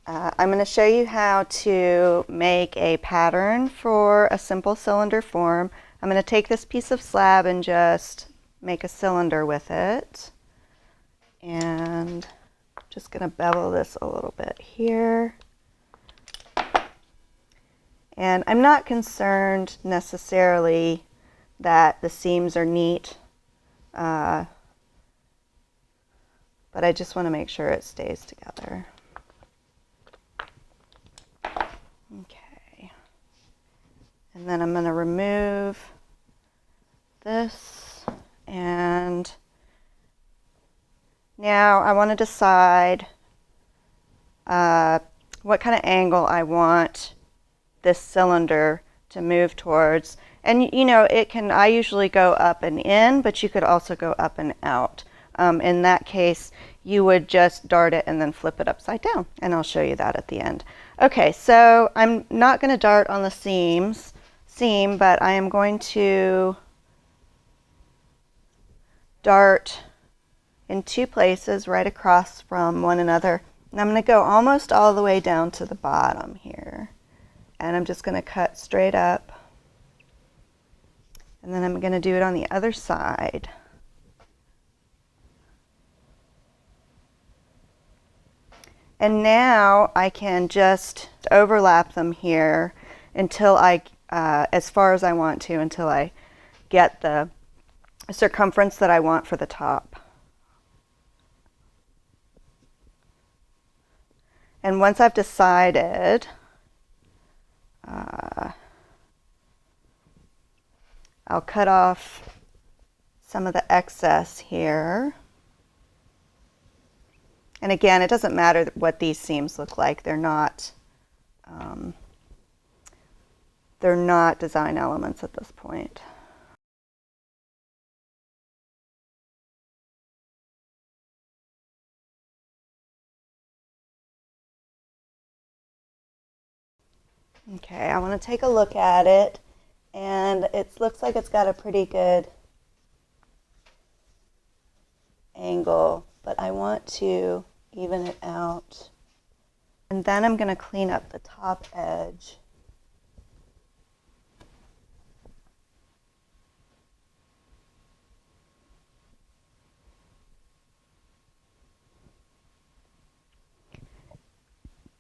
I'm going to show you how to make a pattern for a simple cylinder form. I'm going to take this piece of slab and just make a cylinder with it. And just going to bevel this a little bit here. And I'm not concerned necessarily that the seams are neat, but I just want to make sure it stays together. Okay, and then I'm going to remove this, and now I want to decide what kind of angle I want this cylinder to move towards. And you know, I usually go up and in, but you could also go up and out. In that case, you would just dart it and then flip it upside down, and I'll show you that at the end. Okay, so I'm not going to dart on the seam, but I am going to dart in two places right across from one another. And I'm going to go almost all the way down to the bottom here. And I'm just going to cut straight up. And then I'm going to do it on the other side. And now I can just overlap them here until as far as I want to, until I get the circumference that I want for the top. And once I've decided, I'll cut off some of the excess here. And again, it doesn't matter what these seams look like. They're not design elements at this point. Okay, I want to take a look at it, and it looks like it's got a pretty good angle, but I want to even it out. And then I'm going to clean up the top edge.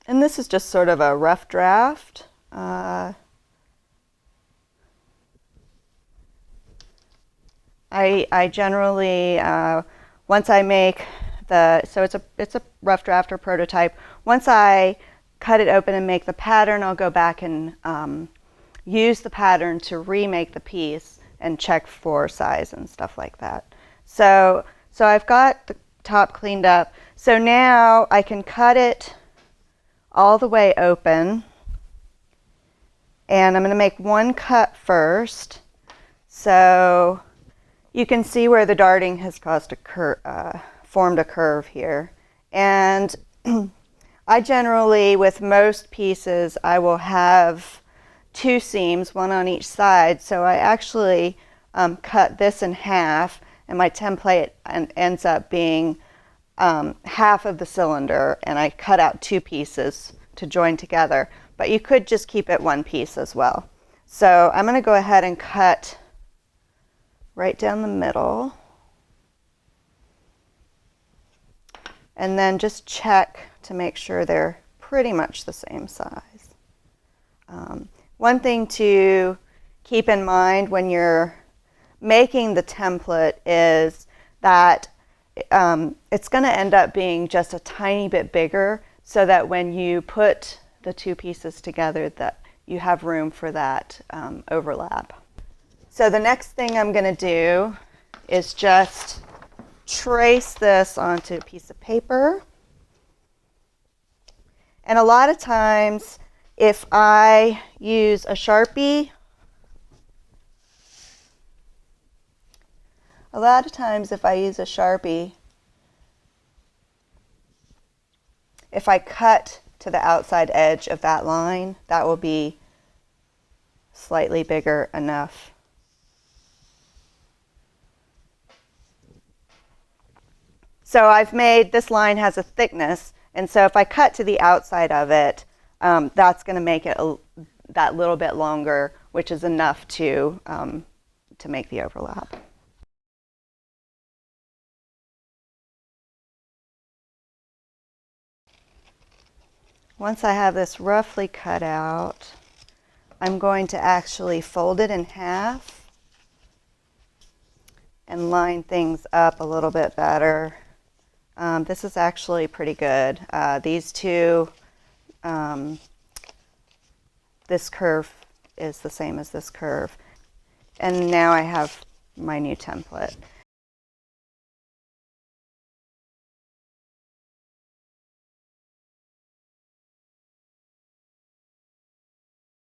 And this is just sort of a rough draft. I generally, once I make so it's a rough draft or prototype. Once I cut it open and make the pattern, I'll go back and use the pattern to remake the piece and check for size and stuff like that. So I've got the top cleaned up. So now I can cut it all the way open, and I'm going to make one cut first. So you can see where the darting has caused formed a curve here. And I generally, with most pieces, I will have two seams, one on each side. So I actually cut this in half, and my template ends up being half of the cylinder, and I cut out two pieces to join together. But you could just keep it one piece as well. So I'm going to go ahead and cut right down the middle, and then just check to make sure they're pretty much the same size. One thing to keep in mind when you're making the template is that it's going to end up being just a tiny bit bigger, so that when you put the two pieces together, that you have room for that overlap. So the next thing I'm going to do is just trace this onto a piece of paper. And a lot of times, if I use a Sharpie, if I cut to the outside edge of that line, that will be slightly bigger enough. So I've made, this line has a thickness, And so if I cut to the outside of it, that's going to make it that little bit longer, which is enough to make the overlap. Once I have this roughly cut out, I'm going to actually fold it in half and line things up a little bit better. This is actually pretty good. These two, this curve is the same as this curve. And now I have my new template.